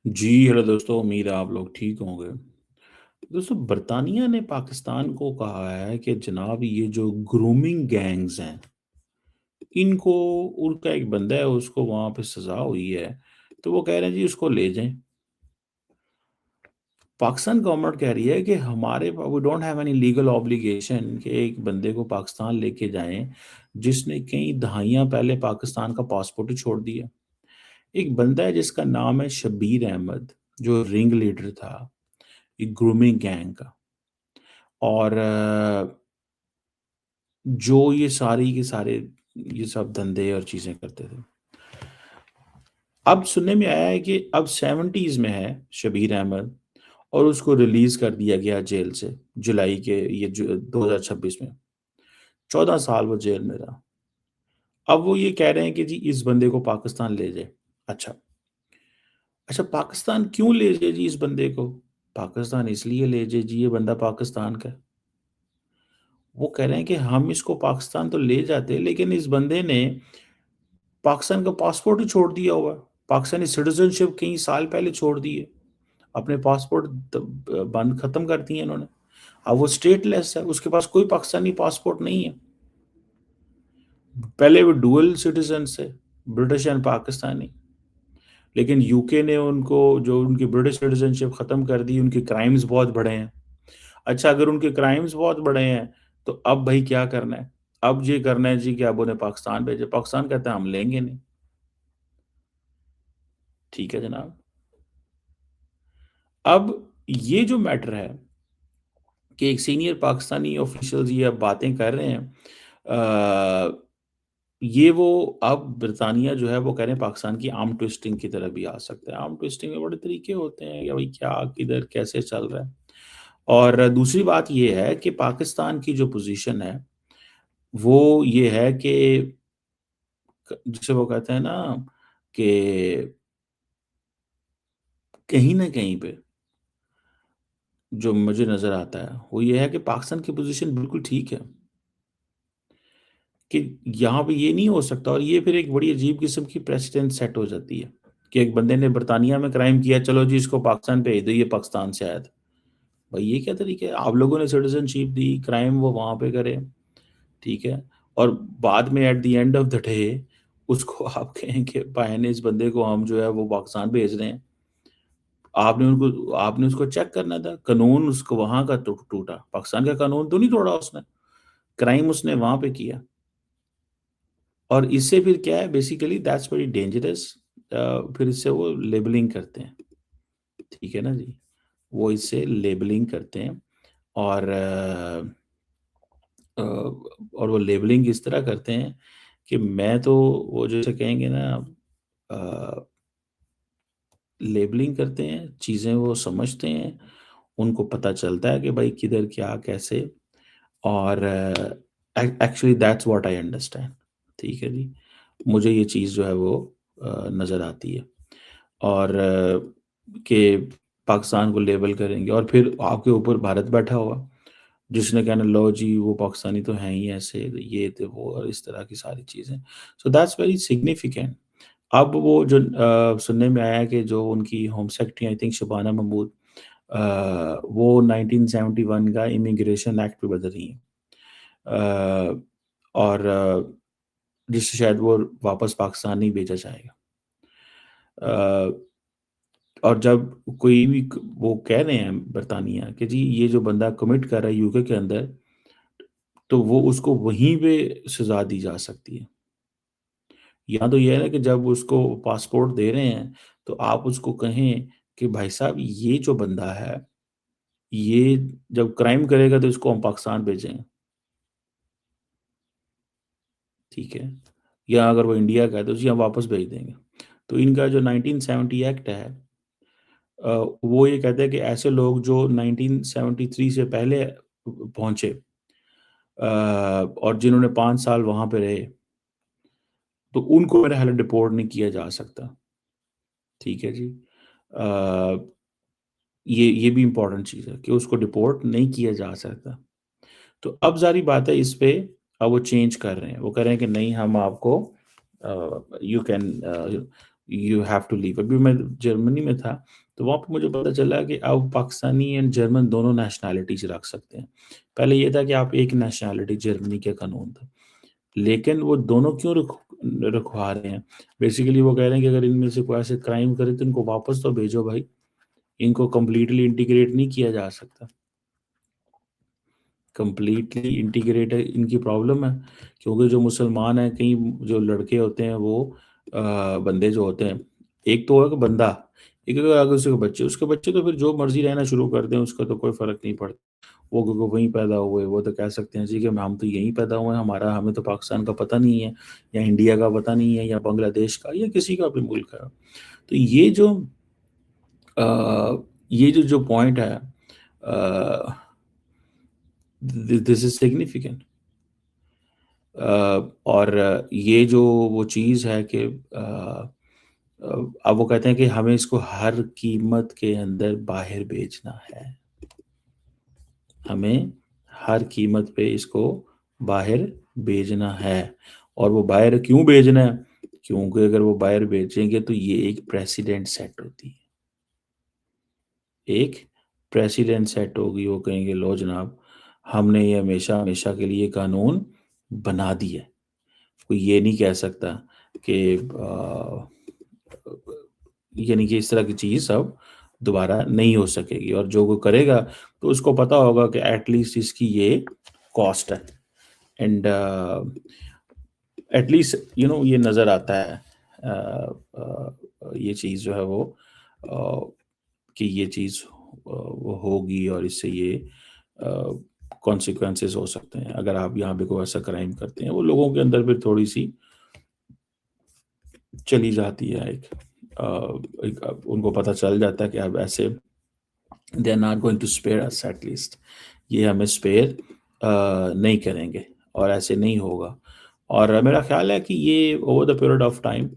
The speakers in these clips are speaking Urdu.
جی ہیلو دوستوں، امید ہے آپ لوگ ٹھیک ہوں گے۔ دوستوں، برطانیہ نے پاکستان کو کہا ہے کہ جناب یہ جو گرومنگ گینگز ہیں ان کو، ان کا ایک بندہ ہے اس کو وہاں پہ سزا ہوئی ہے، تو وہ کہہ رہے ہیں جی اس کو لے جائیں۔ پاکستان گورنمنٹ کہہ رہی ہے کہ ہمارے we don't have any legal obligation کہ ایک بندے کو پاکستان لے کے جائیں جس نے کئی دہائیاں پہلے پاکستان کا پاسپورٹ ہی چھوڑ دیا۔ ایک بندہ ہے جس کا نام ہے شبیر احمد، جو رنگ لیڈر تھا ایک گرومنگ گینگ کا، اور جو یہ ساری کے سارے یہ سب دھندے اور چیزیں کرتے تھے۔ اب سننے میں آیا ہے کہ اب 70s میں ہے شبیر احمد، اور اس کو ریلیز کر دیا گیا جیل سے جولائی کے یہ 2026 میں۔ 14 سال وہ جیل میں رہا۔ اب وہ یہ کہہ رہے ہیں کہ جی اس بندے کو پاکستان لے جائے۔ اچھا اچھا، پاکستان کیوں لے جائے جی اس بندے کو؟ پاکستان اس لیے لے جائے جی یہ بندہ پاکستان کا ہے۔ وہ کہہ رہے ہیں کہ ہم اس کو پاکستان تو لے جاتے، لیکن اس بندے نے پاکستان کا پاسپورٹ ہی چھوڑ دیا ہوا ہے، پاکستانی سٹیزن شپ کئی سال پہلے چھوڑ دی ہے، اپنے پاسپورٹ بند ختم کر دیے انہوں نے۔ اب وہ اسٹیٹ لیس ہے، اس کے پاس کوئی پاکستانی پاسپورٹ نہیں ہے۔ پہلے وہ ڈوئل سٹیزن سے، برٹش اینڈ پاکستانی، لیکن یو کے نے ان کو جو ان کی برٹش سٹیزن شپ ختم کر دی، ان کے کرائمز بہت بڑے ہیں۔ اچھا، اگر ان کے کرائمز بہت بڑے ہیں تو اب بھائی کیا کرنا ہے؟ اب یہ کرنا ہے جی کہ اب انہیں پاکستان بھیجے۔ پاکستان کہتا ہے ہم لیں گے نہیں۔ ٹھیک ہے جناب، اب یہ جو میٹر ہے کہ ایک سینئر پاکستانی آفیشلز یہ اب باتیں کر رہے ہیں، یہ وہ اب برطانیہ جو ہے وہ کہہ رہے ہیں پاکستان کی آرم ٹویسٹنگ کی طرف بھی آ سکتا ہے۔ آرم ٹویسٹنگ میں بڑے طریقے ہوتے ہیں کہ بھائی کیا کدھر کیسے چل رہا ہے۔ اور دوسری بات یہ ہے کہ پاکستان کی جو پوزیشن ہے وہ یہ ہے کہ جسے وہ کہتے ہیں نا کہ کہیں نہ کہیں پہ جو مجھے نظر آتا ہے وہ یہ ہے کہ پاکستان کی پوزیشن بالکل ٹھیک ہے، کہ یہاں پہ یہ نہیں ہو سکتا، اور یہ پھر ایک بڑی عجیب قسم کی پریسیڈنٹ سیٹ ہو جاتی ہے کہ ایک بندے نے برطانیہ میں کرائم کیا، چلو جی اس کو پاکستان بھیج دو، یہ پاکستان سے آیا تھا۔ بھائی یہ کیا طریقہ ہے؟ آپ لوگوں نے سٹیزن شپ دی، کرائم وہ وہاں پہ کرے، ٹھیک ہے، اور بعد میں at the end of the day اس کو آپ کہیں کہ بہن اس بندے کو ہم جو ہے وہ پاکستان بھیج رہے ہیں۔ آپ نے اس کو چیک کرنا تھا، قانون اس کو وہاں کا ٹوٹا، پاکستان کا قانون تو نہیں توڑا اس نے، کرائم اس نے وہاں پہ کیا۔ اور اس سے پھر کیا ہے، بیسیکلی دیٹس ویری ڈینجرس، پھر اس سے وہ لیبلنگ کرتے ہیں، ٹھیک ہے نا جی، وہ اس سے لیبلنگ کرتے ہیں، اور اور وہ لیبلنگ اس طرح کرتے ہیں کہ میں تو وہ جیسے کہیں گے نا، لیبلنگ کرتے ہیں چیزیں، وہ سمجھتے ہیں، ان کو پتہ چلتا ہے کہ بھائی کدھر کیا کیسے، اور actually that's what I understand, ٹھیک ہے جی، مجھے یہ چیز جو ہے وہ نظر آتی ہے، اور کہ پاکستان کو لیبل کریں گے، اور پھر آپ کے اوپر بھارت بیٹھا ہوا جس نے کہنا لو جی وہ پاکستانی تو ہیں ہی ایسے، یہ تھے وہ، اور اس طرح کی ساری چیزیں۔ So that's very significant. اب وہ جو سننے میں آیا کہ جو ان کی home secretary I think Shabana Mahmood, وہ 1971 کا امیگریشن ایکٹ پہ بدل رہی ہیں، اور جس سے شاید وہ واپس پاکستان نہیں بھیجا جائے گا۔ اور جب کوئی بھی وہ کہہ رہے ہیں برطانیہ کہ جی یہ جو بندہ کمٹ کر رہا ہے یو کے اندر، تو وہ اس کو وہیں پہ سزا دی جا سکتی ہے۔ یہاں تو یہ ہے نا کہ جب اس کو پاسپورٹ دے رہے ہیں تو آپ اس کو کہیں کہ بھائی صاحب یہ جو بندہ ہے یہ جب کرائم کرے گا تو اس کو ہم پاکستان بھیجیں، ٹھیک ہے، یا اگر وہ انڈیا کا ہے تو اسے ہم واپس بھیج دیں گے۔ تو ان کا جو 1970 ایکٹ ہے، وہ یہ کہتے ہیں کہ ایسے لوگ جو 1973 سے پہلے پہنچے، اور جنہوں نے 5 سال وہاں پہ رہے، تو ان کو میرے خیال ڈپورٹ نہیں کیا جا سکتا، ٹھیک ہے جی۔ یہ بھی امپورٹنٹ چیز ہے کہ اس کو ڈپورٹ نہیں کیا جا سکتا۔ تو اب ظاہری بات ہے اس پہ اب وہ چینج کر رہے ہیں، وہ کہہ رہے ہیں کہ نہیں ہم آپ کو you can you have to leave. ابھی میں جرمنی میں تھا تو وہاں پہ مجھے پتا چلا کہ اب پاکستانی اینڈ جرمن دونوں نیشنلٹیز رکھ سکتے ہیں. پہلے یہ تھا کہ آپ ایک نیشنلٹی، جرمنی کے قانون تھا. لیکن وہ دونوں کیوں رکھوا رہے ہیں؟ بیسیکلی وہ کہہ رہے ہیں کہ اگر ان میں سے کوئی ایسے کرائم کرے تو ان کو واپس تو بھیجو بھائی، ان کو کمپلیٹلی انٹیگریٹ نہیں کیا جا سکتا. کمپلیٹلی انٹیگریٹ ان کی پرابلم ہے، کیونکہ جو مسلمان ہیں، کئی جو لڑکے ہوتے ہیں وہ بندے جو ہوتے ہیں، ایک تو ہے کہ بندہ، ایک اگر اس کے بچے تو پھر جو مرضی رہنا شروع کر دیں، اس کا تو کوئی فرق نہیں پڑتا. وہ کیونکہ وہیں پیدا ہوئے، وہ تو کہہ سکتے ہیں جی کہ ہم تو یہیں پیدا ہوئے ہیں، ہمیں تو پاکستان کا پتہ نہیں ہے، یا انڈیا کا پتہ نہیں ہے، یا بنگلہ دیش کا، یا کسی کا بھی ملک کا. تو یہ جو پوائنٹ ہے، دس از سگنیفیکنٹ. اور یہ جو وہ چیز ہے کہ اب وہ کہتے ہیں کہ ہمیں اس کو ہر قیمت کے اندر باہر بھیجنا ہے، ہمیں ہر قیمت پہ اس کو باہر بھیجنا ہے. اور وہ باہر کیوں بھیجنا ہے؟ کیونکہ اگر وہ باہر بھیجیں گے تو یہ ایک پریسیڈنٹ سیٹ ہوتی ہے، ایک پریسیڈنٹ سیٹ ہوگی. وہ کہیں گے لو جناب، ہم نے یہ ہمیشہ ہمیشہ کے لیے قانون بنا دیا. کوئی یہ نہیں کہہ سکتا کہ یعنی کہ اس طرح کی چیز اب دوبارہ نہیں ہو سکے گی. اور جو کوئی کرے گا تو اس کو پتا ہوگا کہ ایٹ لیسٹ اس کی یہ کاسٹ ہے. اینڈ ایٹ لیسٹ یہ نظر آتا ہے یہ چیز جو ہے وہ کہ یہ چیز وہ ہوگی، اور اس سے یہ کانسیکوینسز ہو سکتے ہیں اگر آپ یہاں پہ کوئی ایسا کرائم کرتے ہیں. وہ لوگوں کے اندر پھر تھوڑی سی چلی جاتی ہے، ایک ان کو پتہ چل جاتا ہے کہ اب ایسے they are not going to spare us. At least یہ ہمیں اسپیئر نہیں کریں گے، اور ایسے نہیں ہوگا. اور میرا خیال ہے کہ یہ over the period of time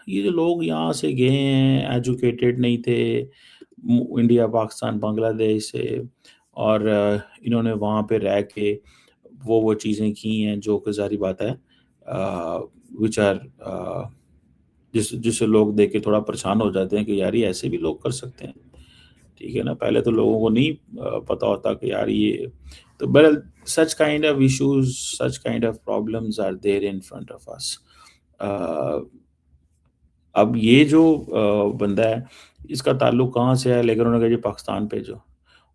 یہ جو لوگ یہاں سے گئے ہیں، ایجوکیٹڈ نہیں تھے انڈیا، پاکستان، بنگلہ دیش سے، اور انہوں نے وہاں پہ رہ کے وہ چیزیں کی ہیں جو کہ ظاہری بات ہے وچ آر جسے لوگ دیکھ کے تھوڑا پریشان ہو جاتے ہیں کہ یار یہ ایسے بھی لوگ کر سکتے ہیں. ٹھیک ہے نا، پہلے تو لوگوں کو نہیں پتا ہوتا کہ یار یہ تو بہرحال such kind of issues, such kind of problems are there in front of us. اب یہ جو بندہ ہے اس کا تعلق کہاں سے ہے؟ لیکن انہوں نے کہا جی پاکستان بھیجو.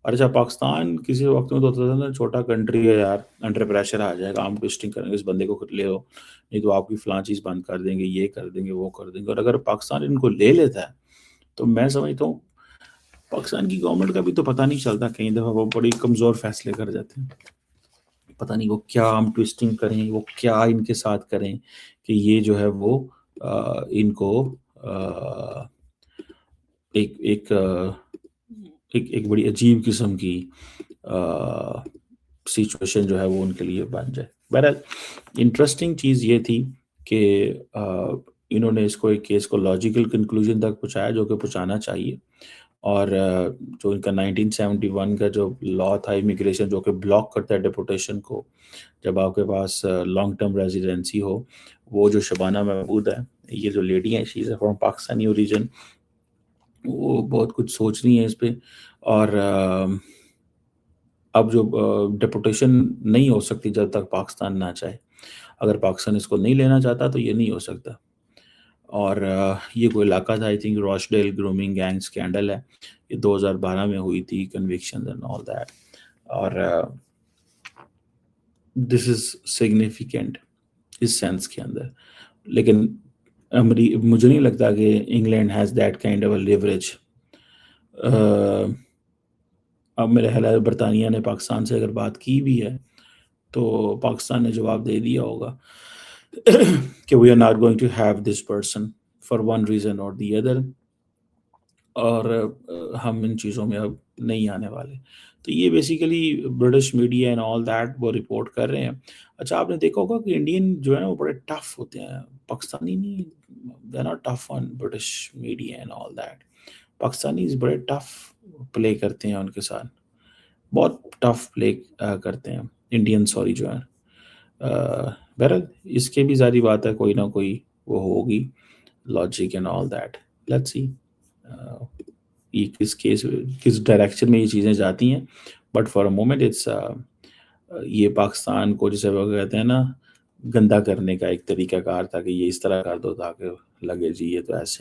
اور اچھا پاکستان کسی وقت میں تو ہوتا تھا نا، چھوٹا کنٹری ہے یار، انڈر پریشر آ جائے گا، ہم ٹوسٹنگ کریں گے، اس بندے کو لے ہو، نہیں تو آپ کی فلاں چیز بند کر دیں گے، یہ کر دیں گے، وہ کر دیں گے. اور اگر پاکستان ان کو لے لیتا ہے تو میں سمجھتا ہوں پاکستان کی گورنمنٹ کا بھی تو پتہ نہیں چلتا، کئی دفعہ وہ بڑی کمزور فیصلے کر جاتے ہیں. پتہ نہیں وہ کیا ہم ٹوسٹنگ کریں، وہ کیا ان کے ساتھ کریں کہ یہ جو ہے وہ ان کو ایک بڑی عجیب قسم کی سچویشن جو ہے وہ ان کے لیے بن جائے. بہرحال انٹرسٹنگ چیز یہ تھی کہ انہوں نے اس کو ایک کیس کو لاجیکل کنکلوژن تک پہنچایا، جو کہ پہنچانا چاہیے. اور جو ان کا 1971 کا جو لا تھا امیگریشن، جو کہ بلاک کرتا ہے ڈیپورٹیشن کو جب آپ کے پاس لانگ ٹرم ریزیڈنسی ہو، وہ جو شبانہ محمود ہے، یہ جو لیڈی ہیں، شی از فرام پاکستانی اوریجن، وہ بہت کچھ سوچ رہی ہیں اس پہ. اور اب جو ڈیپورٹیشن نہیں ہو سکتی جب تک پاکستان نہ چاہے. اگر پاکستان اس کو نہیں لینا چاہتا تو یہ نہیں ہو سکتا. اور یہ کوئی علاقہ تھا، I think Rochdale grooming gang scandal ہے، یہ 2012 میں ہوئی تھی، کنوکشن اینڈ آل دیٹ. اور دس از سگنیفیکینٹ اس سینس کے اندر. لیکن مجھے نہیں لگتا کہ England has that kind of a leverage. اب میرے خیال ہے برطانیہ نے پاکستان سے اگر بات کی بھی ہے تو پاکستان نے جواب دے دیا ہوگا کہ we are not going to have this person for one reason اور دی ادر، اور ہم ان چیزوں میں اب نہیں آنے والے. تو یہ basically British media and all that وہ رپورٹ کر رہے ہیں. اچھا آپ نے دیکھا ہوگا کہ انڈین جو ہے نا وہ بڑے ٹف ہوتے ہیں، پاکستانی نہیں، they are not tough on British media and all that. Pakistanis بڑے ٹف پلے کرتے ہیں ان کے ساتھ، بہت ٹف پلے کرتے ہیں انڈین جو ہے. بہرحال اس کے بھی ظاہری بات ہے کوئی نہ کوئی وہ ہوگی logic and all that. Let's see یہ کس ڈائریکشن میں یہ چیزیں جاتی ہیں. But for a moment it's یہ پاکستان کو جسے وہ کہتے ہیں نا گندا کرنے کا ایک طریقہ کار تھا کہ یہ اس طرح کر دو تاکہ لگے جی یہ تو ایسے